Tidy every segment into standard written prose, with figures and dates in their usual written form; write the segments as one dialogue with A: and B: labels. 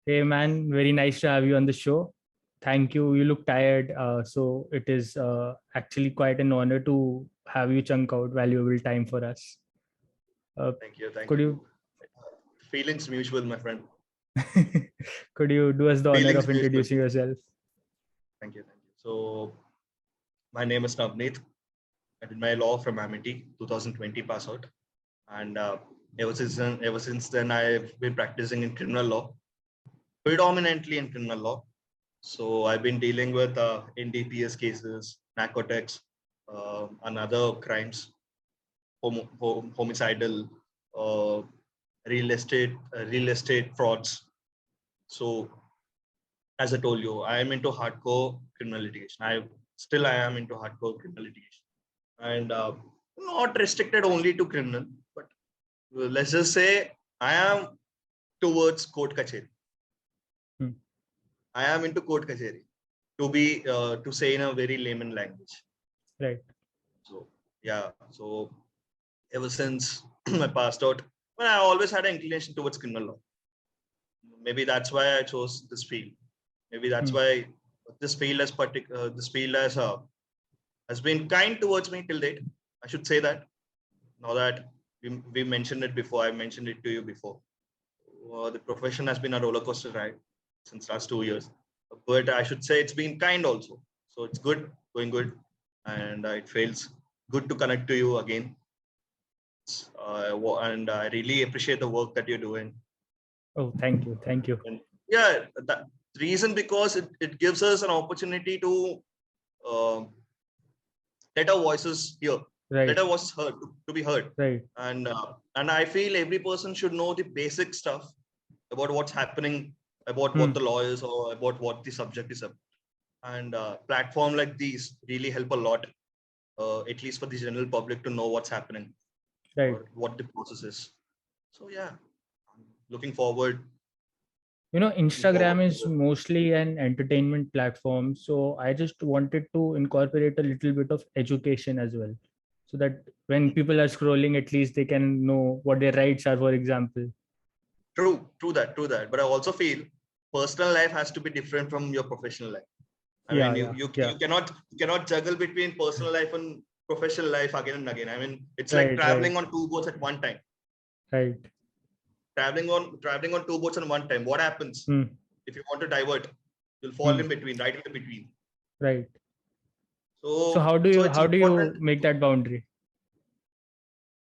A: Hey man, very nice to have you on the show. Thank you. You look tired, so it is actually quite an honor to have you chunk out valuable time for us. Uh,
B: Thank you. Thank
A: could
B: you.
A: you
B: Feelings mutual, my friend.
A: could you do us the honor
B: Feelings
A: of
B: mutual.
A: introducing yourself?
B: Thank you. Thank you. So, my name is Navneeth. I did my law from Amity, 2020 pass out, and ever since then, I've been practicing in criminal law, predominantly in criminal law. So, I've been dealing with NDPS cases, narcotics, and other crimes, homicidal, uh, real estate frauds. So, as I told you, I am into hardcore criminal litigation. I am into hardcore criminal litigation, and not restricted only to criminal, but let's just say I am towards court kacheri.
A: Hmm.
B: I am into court kacheri, to say in a very layman language.
A: Right.
B: So yeah, so ever since I passed out, well, I always had an inclination towards criminal law. Maybe that's why I chose this field. Maybe that's why this field has been kind towards me till date. I should say that. Now that we mentioned it before, I mentioned it to you before. The profession has been a roller coaster ride since last 2 years, but I should say it's been kind also. So it's good, going good, and it feels good to connect to you again. And I really appreciate the work that you're doing.
A: Oh, thank you. Thank you.
B: And yeah, that reason because it gives us an opportunity to uh, let our voices hear,
A: Right.
B: let our voices heard, to be heard.
A: Right.
B: And I feel every person should know the basic stuff about what's happening, about what the law is, or about what the subject is about. And platform like these really help a lot, at least for the general public to know what's happening,
A: Right.
B: or what the process is. So yeah, I'm looking forward.
A: Instagram is mostly an entertainment platform, so I just wanted to incorporate a little bit of education as well, so that when people are scrolling, at least they can know what their rights are, for example.
B: True that. But I also feel personal life has to be different from your professional life. I mean, you cannot juggle between personal life and professional life again and again. I mean, it's like traveling on two boats at one time.
A: Right.
B: Traveling on two boats at one time. What happens if you want to divert? You'll fall in between, right in between.
A: Right.
B: So
A: how do you make that boundary?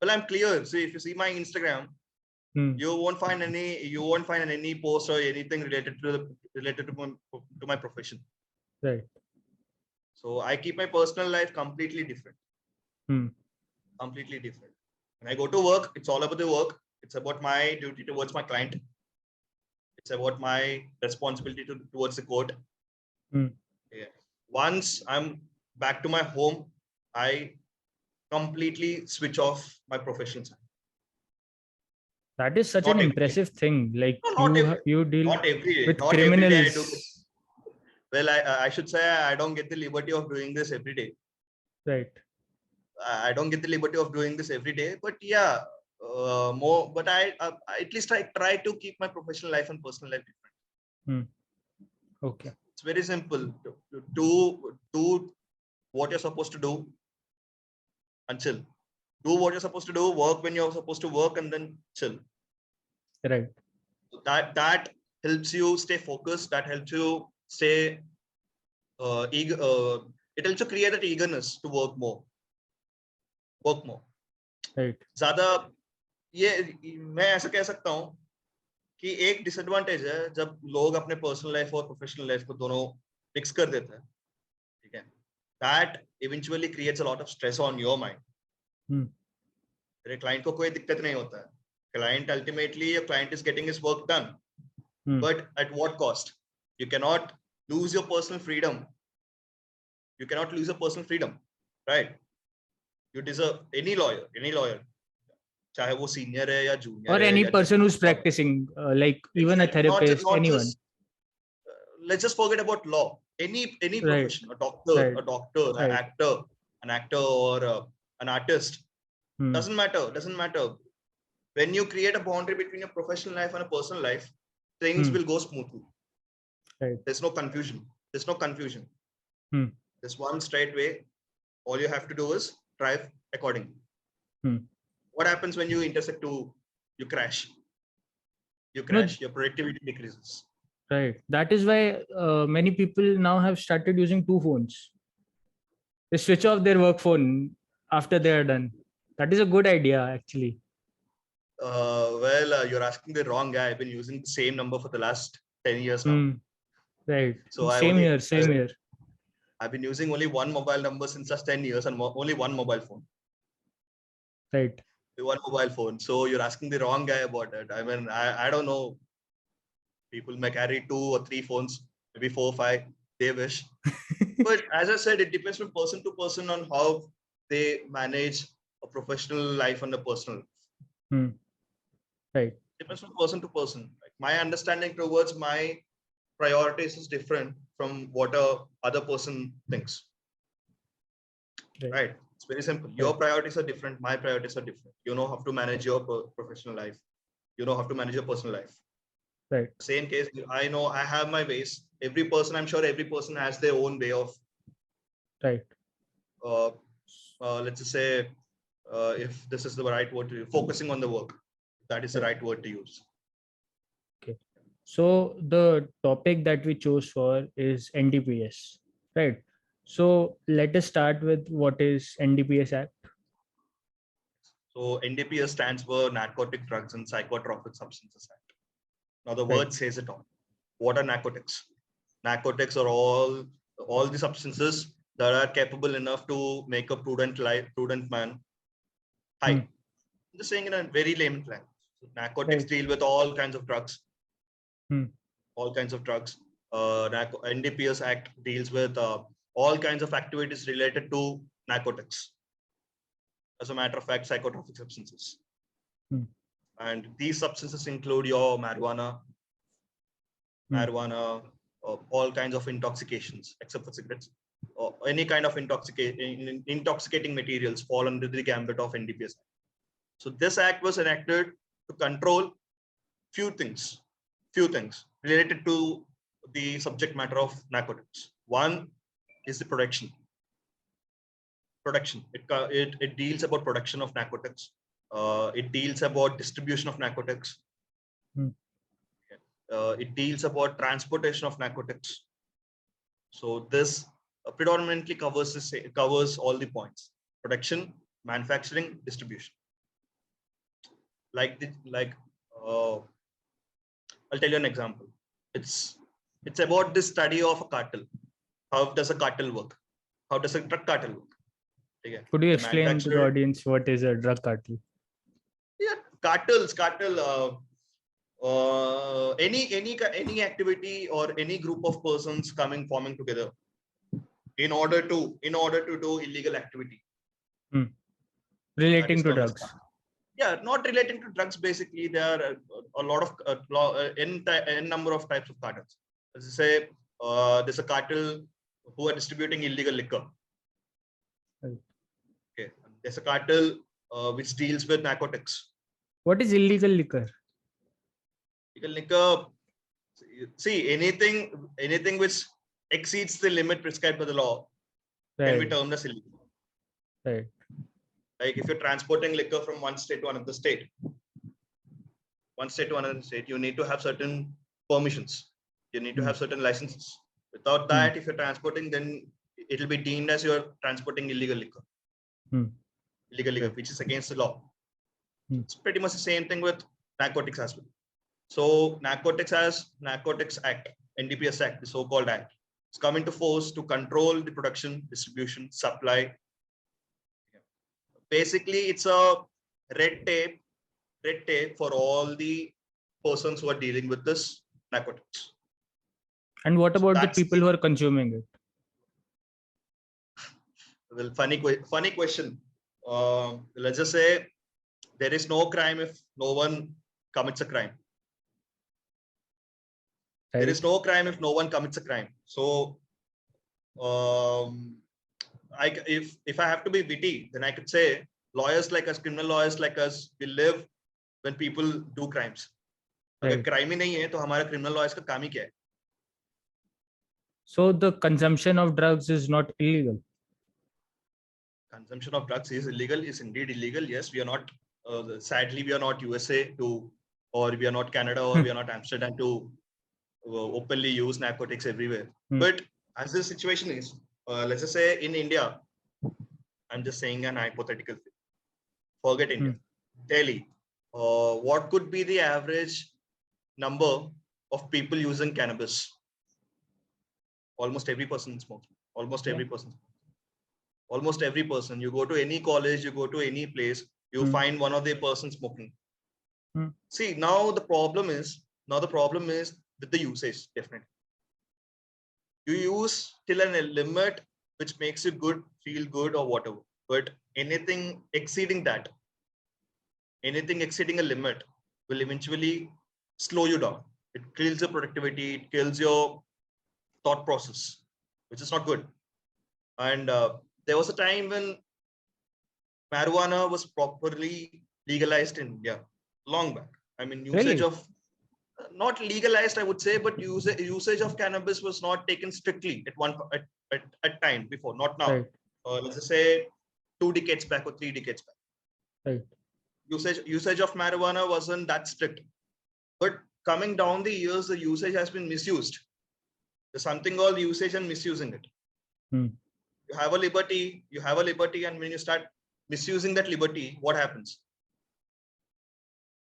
B: Well, I'm clear. See, if you see my Instagram, you won't find any post or anything related to my profession.
A: Right.
B: So I keep my personal life completely different. Completely different. When I go to work, it's all about the work. It's about my duty towards my client. It's about my responsibility towards the court. Yeah. Once I'm back to my home, I completely switch off my professional side.
A: That is such an impressive thing. Like you deal with
B: not
A: criminals.
B: Every day I do. Well, I should say I don't get the liberty of doing this every day.
A: Right.
B: I don't get the liberty of doing this every day, but yeah, more. But I at least I try to keep my professional life and personal life different.
A: Okay.
B: It's very simple. Do what you're supposed to do and chill. Do what you're supposed to do. Work when you're supposed to work, and then chill.
A: Right.
B: That helps you stay focused. That helps you stay eager. It helps you create that eagerness to work more.
A: Right.
B: ज़्यादा ये मैं ऐसा कह सकता हूँ कि एक disadvantage है जब लोग अपने पर्सनल लाइफ और प्रोफेशनल लाइफ को दोनों मिक्स कर देते हैं, ठीक है? That eventually creates a lot of stress on your mind. तेरे क्लाइंट को कोई दिक्कत नहीं होता है. Client ultimately, your client is getting his work done, but at what cost? You cannot lose your personal freedom. You cannot lose your personal freedom, right? You deserve any lawyer. चाहे वो senior है या junior
A: or any person who's practicing, like even a therapist, anyone.
B: Let's just forget about law. Any profession, a doctor, an actor, or an artist. Doesn't matter. When you create a boundary between your professional life and a personal life, things will go smoothly.
A: Right.
B: There's no confusion. There's no confusion.
A: Hmm.
B: There's one straight way. All you have to do is drive accordingly. What happens when you intersect to, you crash? You crash, your productivity decreases.
A: Right. That is why many people now have started using two phones. They switch off their work phone after they are done. That is a good idea, actually.
B: Well, you're asking the wrong guy. I've been using the same number for the last 10 years now.
A: Right.
B: So
A: Same here. Same here.
B: I've been using only one mobile number since last 10 years and only one mobile phone.
A: Right.
B: One mobile phone. So you're asking the wrong guy about it. I mean, I don't know. People may carry 2 or 3 phones, maybe 4 or 5. They wish. But as I said, it depends from person to person on how they manage a professional life and a personal life.
A: Right.
B: Depends from person to person. Like my understanding towards my priorities is different from what a other person thinks. Right. It's very simple. Your priorities are different. My priorities are different. You know how to manage your professional life. You know how to manage your personal life.
A: Right.
B: Same case. I know I have my ways. Every person, I'm sure every person has their own way of.
A: Right.
B: Let's just say, if this is the right word to use, focusing on the work. That is the right word to use.
A: Okay. So the topic that we chose for is NDPS. Right. So let us start with what is NDPS Act.
B: So NDPS stands for Narcotic Drugs and Psychotropic Substances Act. Now the word says it all. What are narcotics? Narcotics are all the substances that are capable enough to make a prudent man high. I'm just saying in a very layman language. So narcotics deal with all kinds of drugs. All kinds of drugs. NDPS Act deals with all kinds of activities related to narcotics. As a matter of fact, psychotropic substances. And these substances include your marijuana, all kinds of intoxications, except for cigarettes, or any kind of intoxicating materials fall under the gambit of NDPS. So this act was enacted to control few things related to the subject matter of narcotics. One is the production. It deals about production of narcotics. It deals about distribution of narcotics. It deals about transportation of narcotics. So this predominantly covers all the points: production, manufacturing, distribution. I'll tell you an example. It's about the study of a cartel. How does a cartel work? How does a drug cartel work? Okay.
A: Could you explain to the audience what is a drug cartel?
B: Yeah, any activity or any group of persons forming together in order to do illegal activity
A: relating to drugs.
B: Yeah, not relating to drugs. Basically, there are a lot of n number of types of cartels. Let's say there's a cartel who are distributing illegal liquor. Okay, there's a cartel which deals with narcotics.
A: What is illegal liquor?
B: Illegal liquor. See, anything which exceeds the limit prescribed by the law can be termed as illegal.
A: Right.
B: Like if you're transporting liquor from one state to another state, you need to have certain permissions. You need to have certain licenses. Without that, if you're transporting, then it will be deemed as you're transporting illegal liquor. Illegal liquor, which is against the law. It's pretty much the same thing with narcotics as well. So Narcotics Act, NDPS Act, the so-called act, it's come into force to control the production, distribution, supply. Basically, it's a red tape for all the persons who are dealing with this narcotics.
A: And what about the people who are consuming it?
B: Well, funny question. Let's just say there is no crime if no one commits a crime. There is no crime if no one commits a crime. So, if I have to be witty, then I could say lawyers like us, criminal lawyers like us, we live when people do crimes. अगर crime ही नहीं है तो हमारा criminal law इसका काम ही क्या है?
A: So the consumption of drugs is not illegal.
B: Consumption of drugs is illegal, is indeed illegal. Yes, we are not, sadly, we are not USA to, or we are not Canada, or we are not Amsterdam to openly use narcotics everywhere. But as the situation is, let's just say in India, I'm just saying an hypothetical thing. Forget India. Delhi, what could be the average number of people using cannabis? Almost every person smokes. Almost every person. Almost every person. You go to any college, you go to any place, you find one of the person smoking. See, now the problem is with the usage. Definitely, you use till a limit which makes you good, feel good, or whatever. But anything exceeding that, anything exceeding a limit, will eventually slow you down. It kills your productivity. It kills your thought process, which is not good. And there was a time when marijuana was properly legalized in India, long back. I mean, usage of, not legalized, I would say, but usage of cannabis was not taken strictly at time before, not now.
A: Right.
B: Let's just say 2 decades back or 3 decades back.
A: Right.
B: Usage of marijuana wasn't that strict. But coming down the years, the usage has been misused. There's something called usage and misusing it. You have a liberty, and when you start misusing that liberty, what happens?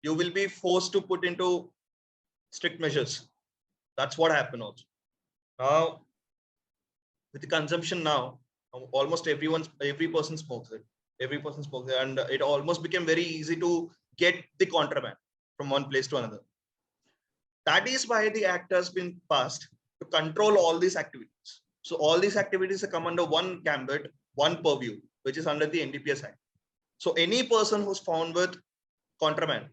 B: You will be forced to put into strict measures. That's what happened also. Now, with the consumption now, almost every person smokes it. Every person smokes it, and it almost became very easy to get the contraband from one place to another. That is why the act has been passed to control all these activities. So all these activities come under one gambit, one purview, which is under the NDPS Act. So any person who's found with contraband,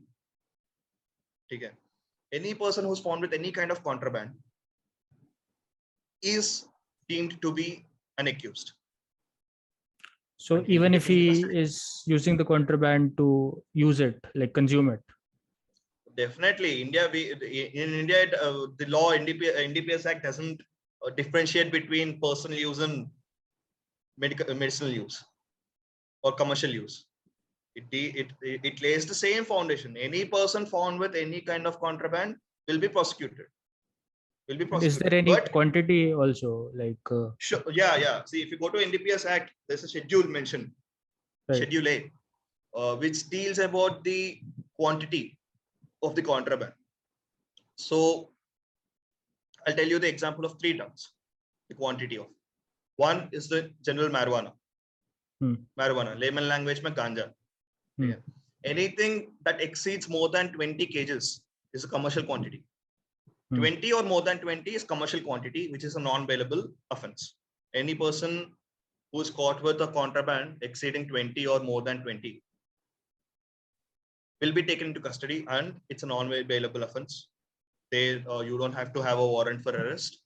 B: okay, any person who's found with any kind of contraband is deemed to be an accused.
A: So and even if he is using the contraband to use it, like consume it.
B: Definitely, in India, the law NDPS Act doesn't differentiate between personal use and medicinal use or commercial use. It lays the same foundation. Any person found with any kind of contraband will be prosecuted.
A: Is there any quantity also, like?
B: Sure. Yeah. See, if you go to NDPS Act, there's a schedule mentioned, right. Schedule A, which deals about the quantity of the contraband. So I'll tell you the example of 3 drugs, the quantity of. One is the general marijuana. Marijuana, layman language mein ganja. Yeah. Anything that exceeds more than 20 kgs is a commercial quantity. 20 or more than 20 is commercial quantity, which is a non-bailable offense. Any person who is caught with a contraband exceeding 20 or more than 20 will be taken into custody, and it's a non-bailable offense. You don't have to have a warrant for arrest.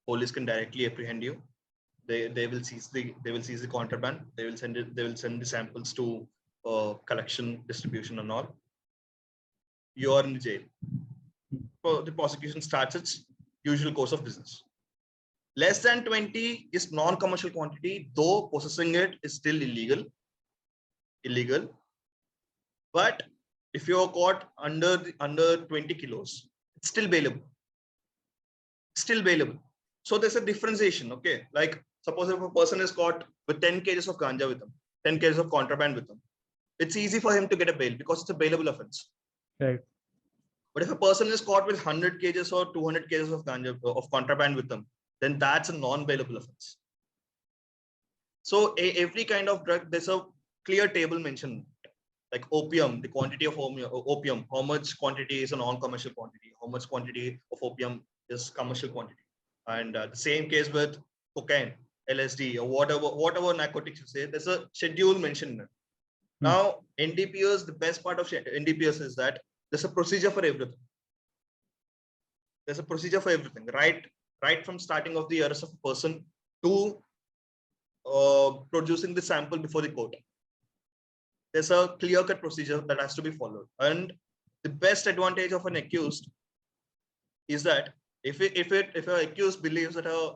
B: Police can directly apprehend you. They will seize the contraband. They will send the samples to collection, distribution, and all. You are in jail. So the prosecution starts its usual course of business. Less than 20 is non-commercial quantity, though possessing it is still illegal. But if you are caught under 20 kilos, it's still bailable. So there's a differentiation. Okay, like suppose if a person is caught with 10 kgs of ganja with him, 10 kgs of contraband with him, it's easy for him to get a bail because it's a bailable offense.
A: Right.
B: But if a person is caught with 100 kgs or 200 kgs of ganja of contraband with them, then that's a non-bailable offense. So every kind of drug, there's a clear table mentioned, like opium, the quantity of opium, how much quantity is a non-commercial quantity, how much quantity of opium is commercial quantity. And the same case with cocaine, LSD, or whatever narcotics you say, there's a schedule mentioned. Now, NDPS, the best part of NDPS is that there's a procedure for everything. Right from starting of the arrest of a person to producing the sample before the court. There's a clear-cut procedure that has to be followed. And the best advantage of an accused is that if an accused believes that a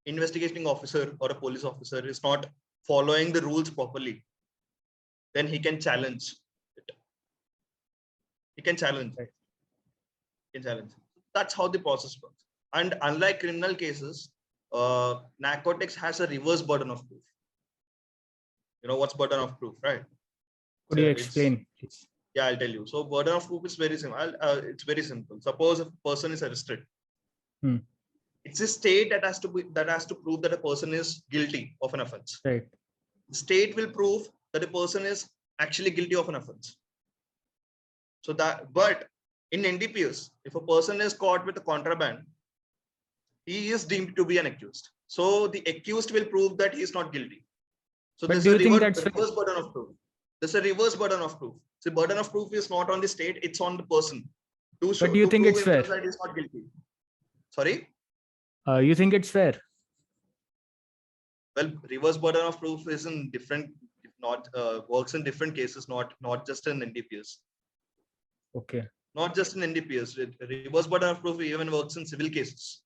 B: investigating officer or a police officer is not following the rules properly, then he can challenge it. He can challenge.
A: Right.
B: He can challenge. That's how the process works. And unlike criminal cases, narcotics has a reverse burden of proof. You know what's burden of proof, right?
A: Could you
B: It's
A: explain, please?
B: yeah, I'll tell you. So burden of proof is very simple. It's very simple. Suppose a person is arrested. It's a state that has to prove that a person is guilty of an offense.
A: Right.
B: The state will prove that a person is actually guilty of an offense. So that, but in NDPS, if a person is caught with a contraband, he is deemed to be an accused. So the accused will prove that he is not guilty. So
A: But
B: there's
A: do
B: a
A: you think
B: reverse
A: that's
B: burden of proof. There's a reverse burden of proof. So burden of proof is not on the state; it's on the person to show,
A: But do you
B: to
A: think
B: prove
A: it's fair?
B: himself that he's not guilty. Sorry.
A: You think it's fair?
B: Well, reverse burden of proof is in different, not works in different cases, not just in NDPS.
A: Okay.
B: Not just in NDPS. Reverse burden of proof even works in civil cases.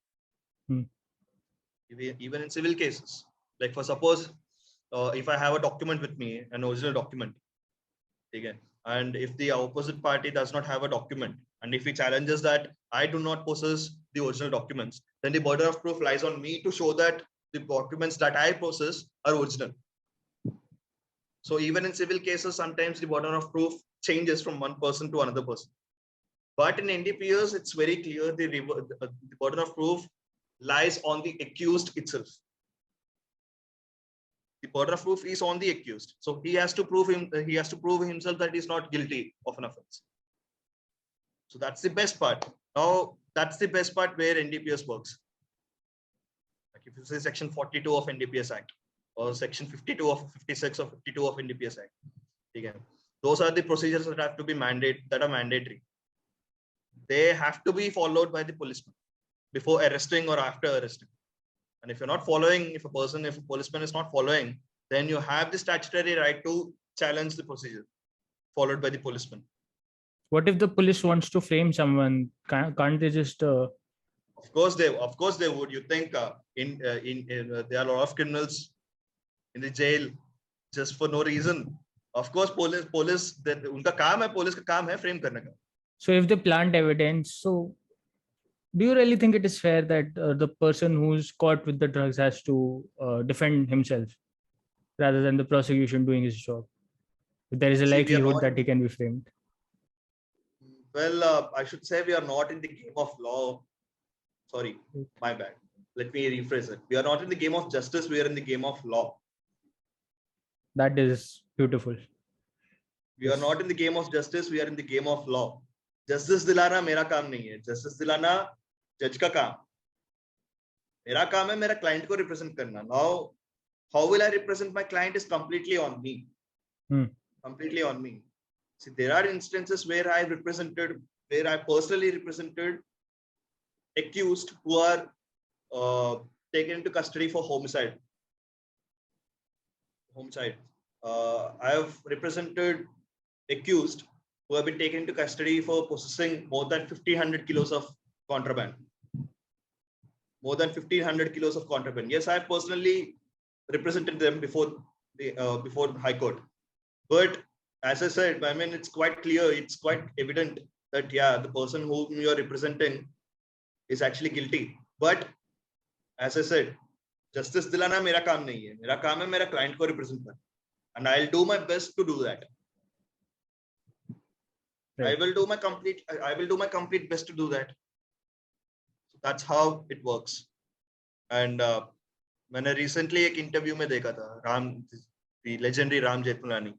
B: Even in civil cases, like for suppose, if I have a document with me, an original document, again, and if the opposite party does not have a document, and if he challenges that I do not possess the original documents, then the burden of proof lies on me to show that the documents that I possess are original. So even in civil cases, sometimes the burden of proof changes from one person to another person. But in NDPS, it's very clear the burden of proof lies on the accused itself. The burden of proof is on the accused, so he has to prove himself that he's not guilty of an offense. So that's the best part. Now that's the best part where NDPS works. Like if you say Section 42 of NDPS Act or Section 52 of 56 or 52 of NDPS Act, again, those are the procedures that have to be mandatory. They have to be followed by the policeman before arresting or after arresting. And if you're not following, if a policeman is not following, then you have the statutory right to challenge the procedure followed by the policeman.
A: What if the police wants to frame someone? Can't they just?
B: Of course they would. You think there are a lot of criminals in the jail just for no reason. Of course, police. उनका काम है, police का काम है frame करने का.
A: So if they plant evidence, so do you really think it is fair that the person who's caught with the drugs has to defend himself rather than the prosecution doing his job? If there is a likelihood that he can be framed.
B: Well, I should say we are not in the game of law. Sorry, my bad. Let me rephrase it. We are not in the game of justice. We are in the game of law.
A: That is beautiful.
B: We are not in the game of justice. We are in the game of law. Justice दिलाना मेरा काम नहीं है. Justice दिलाना जज का काम. मेरा काम है मेरा client को represent करना. Now, how will I represent my client is completely on me. Completely on me. See, there are instances where I personally represented accused who are taken into custody for homicide. I have represented accused who have been taken into custody for possessing more than 1,500 kilos of contraband. More than 1,500 kilos of contraband. Yes, I personally represented them before the High Court. But as I said, I mean, it's quite clear, it's quite evident that, yeah, the person whom you are representing is actually guilty. But as I said, justice dilana mera kaam nahi hai. Mera kaam hai mera client ko represent karna. And I'll do my best to do that. Right. I will do my complete best to do that. So that's how it works. And मैंने recently एक interview में देखा था the legendary Ram Jetmalani.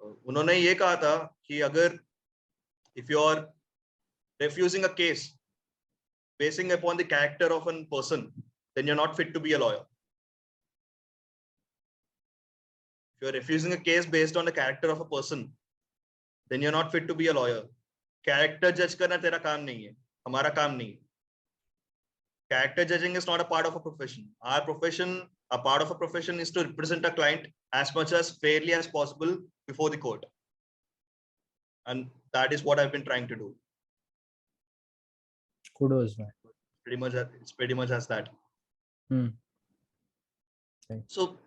B: उन्होंने ये कहा था कि अगर if you are refusing a case basing upon the character of a person, then you're not fit to be a lawyer. If you're refusing a case based on the character of a person, then you're not fit to be a lawyer. Character judge करना तेरा काम नहीं है, हमारा काम नहीं है. Character judging is not a part of a profession. Our profession, a part of a profession is to represent a client as much as fairly as possible before the court. And that is what I've been trying to do.
A: Kudos, man.
B: It's pretty much as that.
A: Hmm. Right.
B: So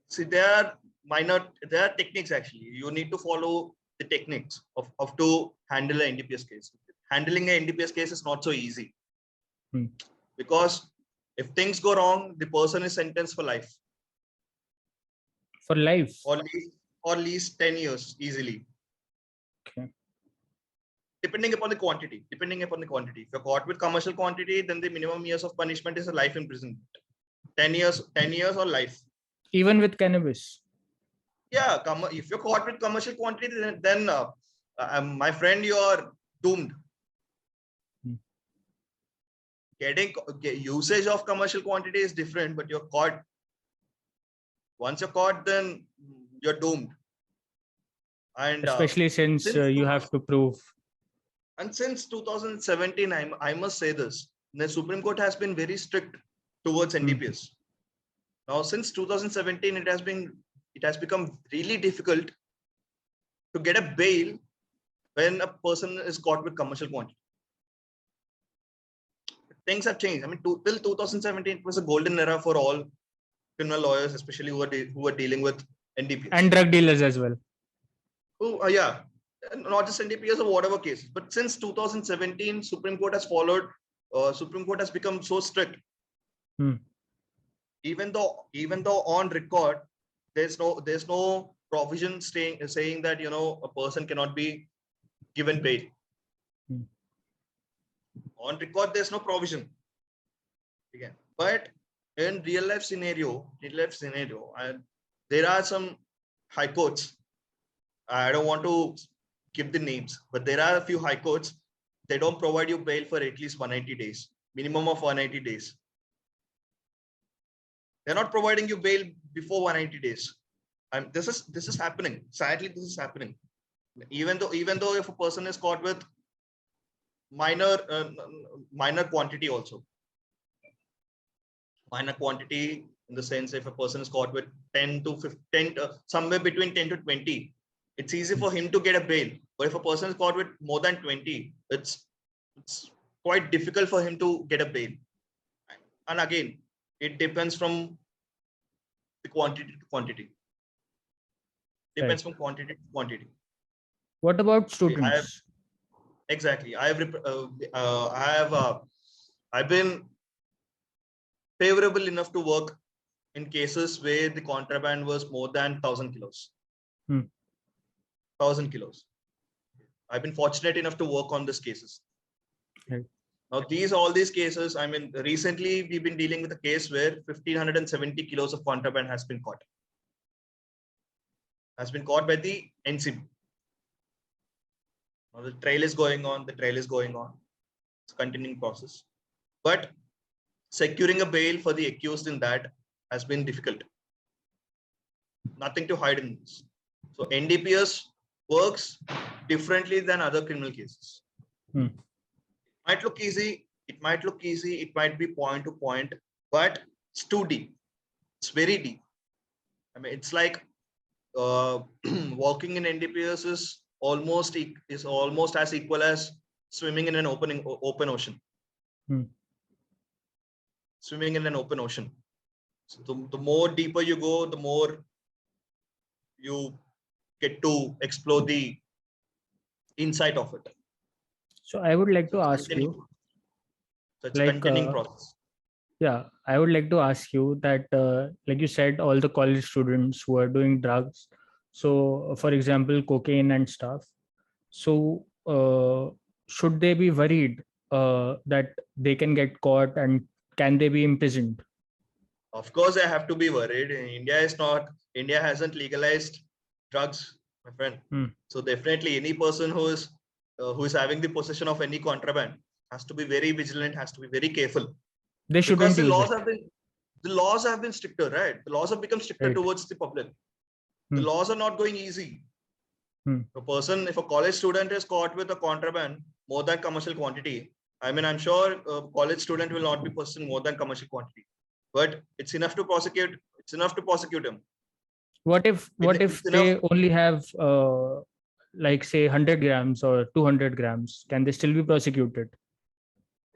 B: see, there are techniques actually. You need to follow the techniques of to handle an NDPS case. Handling an NDPS case is not so easy
A: Hmm.
B: because if things go wrong, the person is sentenced for life
A: For life.
B: or at least 10 years easily.
A: Okay.
B: Depending upon the quantity. If you're caught with commercial quantity, then the minimum years of punishment is a life imprisonment. 10 years or life.
A: Even with cannabis.
B: Yeah, if you're caught with commercial quantity, then my friend, you're doomed.
A: Hmm.
B: Getting usage of commercial quantity is different, but you're caught. Once you're caught, then you're doomed. And
A: Especially since you have to prove.
B: And since 2017, I must say this: the Supreme Court has been very strict towards NDPS. Now, since 2017, it has become really difficult to get a bail when a person is caught with commercial quantity. Things have changed. I mean, till 2017, it was a golden era for all criminal lawyers, especially who are dealing with NDPS
A: And drug dealers as well.
B: Yeah, not just NDPS or whatever cases. But since 2017, Supreme Court has followed. Supreme Court has become so strict.
A: Hmm.
B: Even though on record there's no provision saying that a person cannot be given bail. On record there's no provision again, but in real life scenario there are some high courts. I don't want to give the names, but there are a few high courts. They don't provide you bail for at least 180 days, minimum of 180 days. They're not providing you bail before 180 days. This is happening. Sadly, this is happening. Even though if a person is caught with minor quantity also. Minor quantity in the sense if a person is caught with 10 to 15, somewhere between 10 to 20, it's easy for him to get a bail. But if a person is caught with more than 20, it's quite difficult for him to get a bail. And again, it depends from the quantity to quantity. Depends from quantity to quantity.
A: What about students?
B: Exactly. I've been favorable enough to work in cases where the contraband was more than 1,000 kilos. 1,000 kilos. I've been fortunate enough to work on these cases.
A: Right.
B: Now, all these cases, I mean, recently we've been dealing with a case where 1,570 kilos of contraband has been caught. Has been caught by the NCB. Now, the trial is going on. It's a continuing process. But securing a bail for the accused in that has been difficult. Nothing to hide in this. So NDPS works differently than other criminal cases. It might look easy. It might be point to point, but it's too deep. It's very deep. I mean, it's like working in NDPS is almost as equal as swimming in an open ocean. Swimming in an open ocean. So the more deeper you go, the more you get to explore the insight of it.
A: So I would like to ask you.
B: It's a continuing process.
A: Yeah, I would like to ask you that, like you said, all the college students who are doing drugs, so for example, cocaine and stuff. So should they be worried that they can get caught and can they be imprisoned?
B: Of course, I have to be worried. India hasn't legalized drugs, my friend. So definitely any person who is having the possession of any contraband has to be very vigilant, has to be very careful.
A: They shouldn't
B: because
A: use
B: the laws have been stricter, right? The laws have become stricter towards the public. The laws are not going easy. If a college student is caught with a contraband more than commercial quantity, I mean, I'm sure a college student will not be possessing more than commercial quantity, but it's enough to prosecute. It's enough to prosecute him.
A: What if they only have like say 100 grams or 200 grams? Can they still be prosecuted?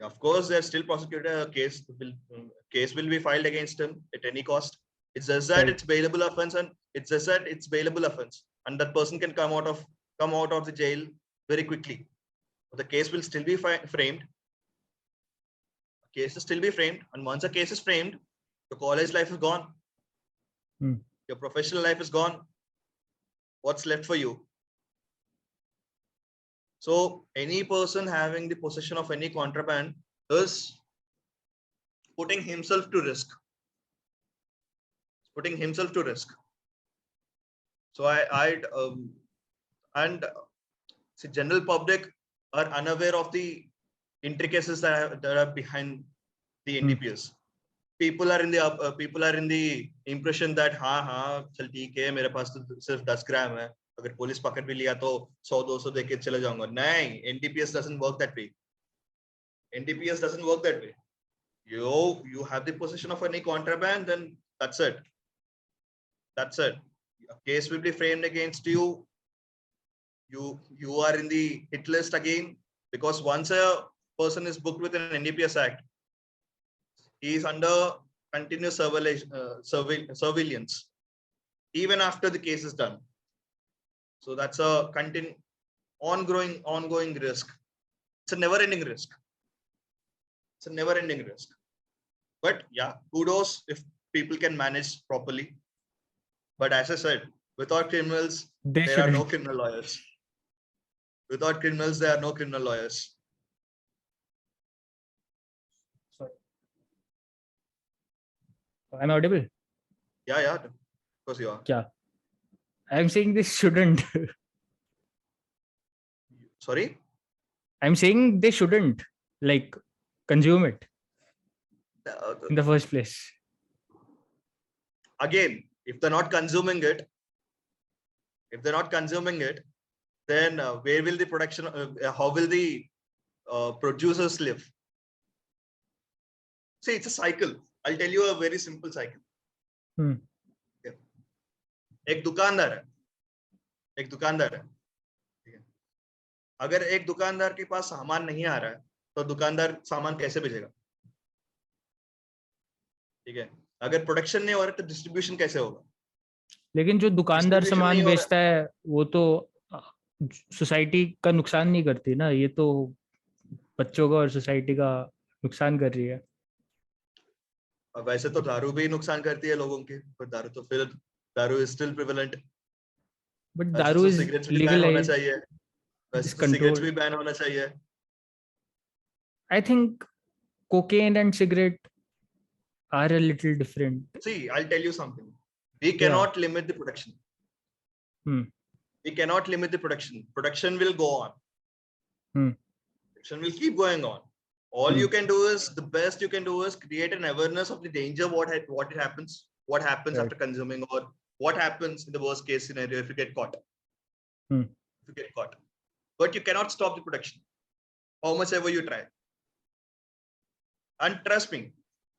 B: Of course, they're still prosecuted. A case will be filed against him at any cost. It's just that
A: Right.
B: it's bailable offense, and it's just that it's bailable offense, and that person can come out of the jail very quickly. But the case will still be framed. Case will still be framed, and once a case is framed, your college life is gone. Your professional life is gone. What's left for you? So any person having the possession of any contraband is putting himself to risk. Putting himself to risk. So see, general public are unaware of the intricacies that are behind the NDPS. People are in the impression that हाँ चल ठीक है मेरे पास तो सिर्फ 10 ग्राम है अगर police पकड़ भी लिया तो 100-200 देके चले जाऊंगा नहीं NDPS doesn't work that way. NDPS doesn't work that way. You have the possession of any contraband, then that's it. That's it. A case will be framed against you. You are in the hit list again, because once a person is booked with an NDPS Act, he is under continuous surveillance even after the case is done. So that's a ongoing risk. It's a never-ending risk. It's a never-ending risk. But yeah, kudos if people can manage properly. But as I said, without criminals, there are no criminal lawyers. Without criminals, there are no criminal lawyers.
A: Sorry. I'm audible?
B: Yeah. Of course you are.
A: Yeah. I'm saying they shouldn't.
B: Sorry?
A: I'm saying they shouldn't consume it in the first place.
B: Again, if they're not consuming it, then where will the production, how will the producers live? See, it's a cycle. I'll tell you a very simple cycle. Okay. एक दुकानदार है, ठीक है. अगर एक दुकानदार के पास सामान नहीं आ रहा है तो दुकानदार सामान कैसे भेजेगा? ठीक है. अगर प्रोडक्शन नहीं हो रहा है तो डिस्ट्रीब्यूशन कैसे होगा?
A: लेकिन जो दुकानदार सामान बेचता है वो तो सोसाइटी का नुकसान नहीं करती ना, ये तो बच्चों का और सोसाइटी का नुकसान कर रही है.
B: वैसे तो दारू भी नुकसान करती है लोगों के, पर दारू इज स्टिल प्रिवेलेंट.
A: बट दारू इज लीगल
B: होना चाहिए, वैसे तो सिगरेट्स भी बैन होना चाहिए.
A: I think cocaine and cigarette are a little different.
B: See, I'll tell you something. We cannot limit the production. We cannot limit the production. Production will go on. Production will keep going on. All you can do is, the best you can do is create an awareness of the danger, what happens after consuming, or what happens in the worst case scenario if you get caught. If you get caught. But you cannot stop the production, how much ever you try. And trust me,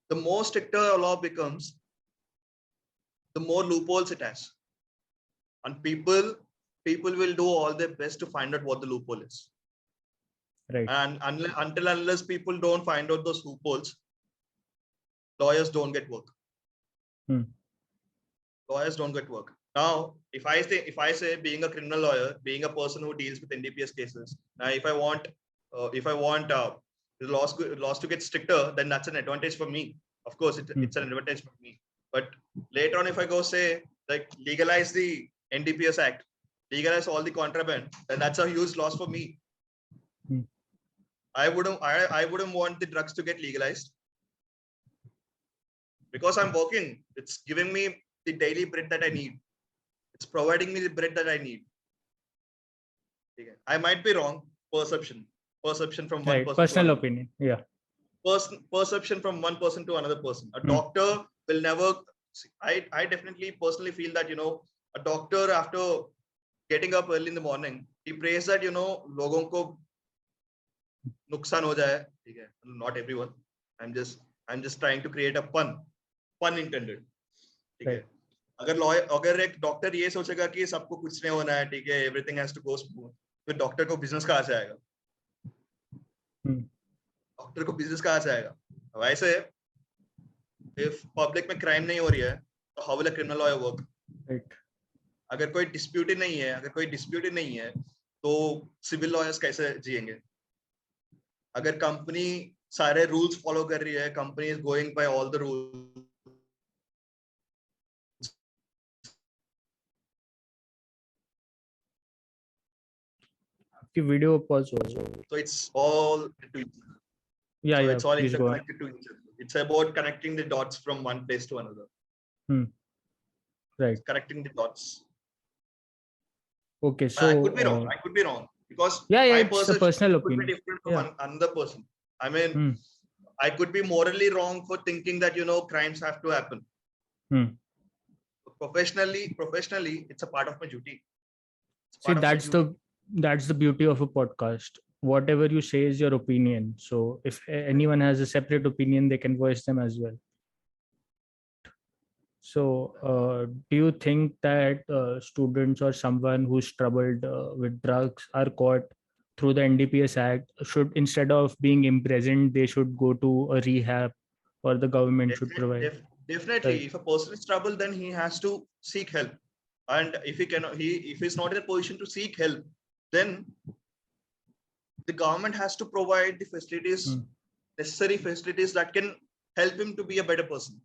B: the more stricter a law becomes, the more loopholes it has. And people will do all their best to find out what the loophole is.
A: Right.
B: And unless people don't find out those loopholes, lawyers don't get work. Lawyers don't get work. Now, if I say being a criminal lawyer, being a person who deals with NDPS cases, now if I want the laws to get stricter, then that's an advantage for me. Of course, it's an advantage for me. But later on, if I go say legalize the NDPS Act, legalize all the contraband, then that's a huge loss for me. I wouldn't want the drugs to get legalized, because I'm working. It's giving me the daily bread that I need. It's providing me the bread that I need. I might be wrong. Perception from one person.
A: Personal opinion. Yeah.
B: Perception from one person to another person. A doctor will never. I definitely personally feel that, a doctor, after getting up early in the morning, he prays that, लोगों को नुकसान हो जाए. ठीक है. Not everyone. I'm just trying to create a pun intended. ठीक है. अगर एक डॉक्टर ये सोचेगा कि सबको कुछ नहीं होना है, ठीक है, everything has to go smooth, तो डॉक्टर को बिजनेस कहाँ से आएगा? तेरे को बिजनेस कहाँ से आएगा? वैसे if पब्लिक में क्राइम नहीं हो रही है तो how will a criminal lawyer work?
A: Right.
B: अगर कोई डिस्प्यूट ही नहीं है तो सिविल लॉयर्स कैसे जिएंगे? अगर कंपनी सारे रूल्स फॉलो कर रही है, company is going by all the rules,
A: आपकी वीडियो पॉज हो रही है.
B: so it's all to each other.
A: Yeah,
B: So
A: yeah,
B: it's all
A: please go on.
B: interconnected to each other. It's about connecting the dots from one place to another.
A: Right.
B: Connecting the dots.
A: Okay, so
B: I could be wrong because
A: yeah,
B: my
A: it's a
B: perception
A: personal
B: could be
A: opinion.
B: different from
A: Yeah.
B: another person. I mean, I could be morally wrong for thinking that crimes have to happen. Professionally, it's a part of my duty.
A: See, that's the beauty of a podcast. Whatever you say is your opinion. So if anyone has a separate opinion, they can voice them as well. So do you think that students or someone who's troubled with drugs are caught through the NDPS Act should, instead of being imprisoned, they should go to a rehab, or the government should provide?
B: Definitely.
A: Right.
B: If a person is troubled, then he has to seek help. And if he's not in a position to seek help, then the government has to provide the facilities, necessary facilities that can help him to be a better person.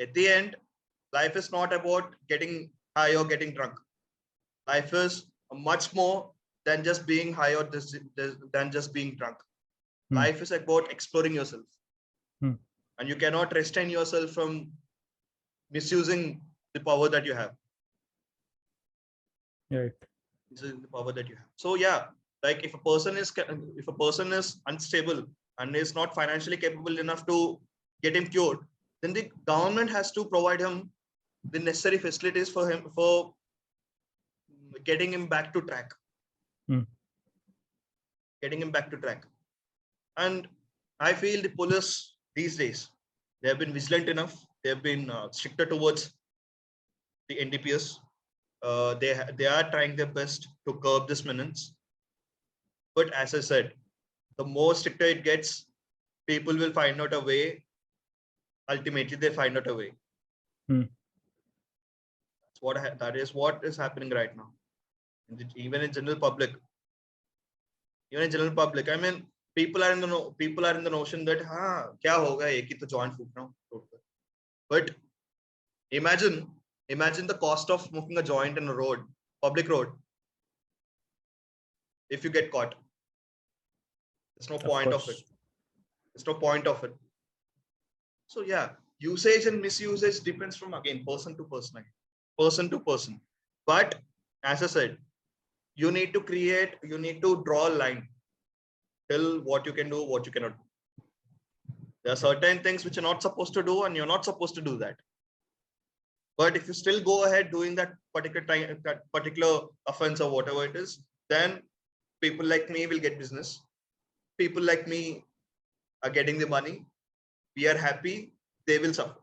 B: At the end, life is not about getting high or getting drunk. Life is much more than just being high or than just being drunk. Life is about exploring yourself. And you cannot restrain yourself from misusing the power that you have.
A: Right.
B: Misusing the power that you have. So yeah, like if a person is unstable and is not financially capable enough to get him cured, then the government has to provide him the necessary facilities for getting him back to track. Getting him back to track. And I feel the police these days, they have been vigilant enough. They have been stricter towards the NDPS. They are trying their best to curb this menace. But as I said, the more stricter it gets, people will find out a way. Ultimately, they find out a way. That is what is happening right now. Even in general public. I mean, people are in the notion that kya hoga, ek hi to joint फूक रहा हूं. But imagine the cost of smoking a joint in a public road. If you get caught, there's no point of it. There's no point of it. So yeah, usage and misusage depends from, again, person to person. But as I said, you need to draw a line. Tell what you can do, what you cannot do. There are certain things which you're not supposed to do, and you're not supposed to do that. But if you still go ahead doing that particular offense or whatever it is, then people like me will get business. People like me are getting the money. We are happy. They will suffer.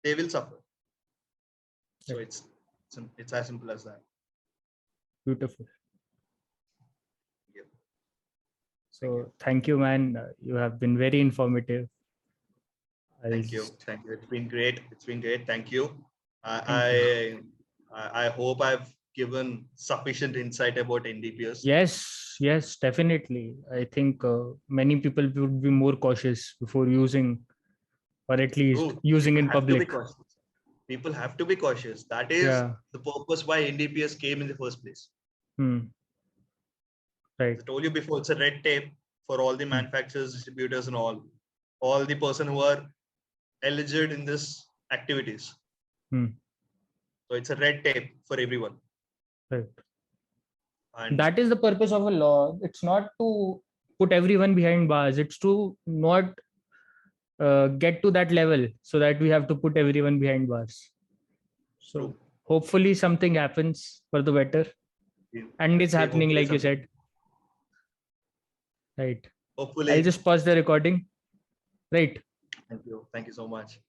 B: They will suffer. So it's as simple as that.
A: Beautiful. So thank you, man. You have been very informative.
B: Thank you. It's been great. Thank you. I hope I've given sufficient insight about NDPS.
A: Yes, definitely. I think many people would be more cautious before using, or at least using in public.
B: People have to be cautious. That is the purpose why NDPS came in the first place. Right. As I told you before, it's a red tape for all the manufacturers, distributors, and all the person who are eligible in this activities. So it's a red tape for everyone.
A: Right. And that is the purpose of a law. It's not to put everyone behind bars. It's to not get to that level so that we have to put everyone behind bars. So hopefully something happens for the better. And it's happening, like you said. Right. Hopefully. I'll just pause the recording. Right.
B: Thank you so much.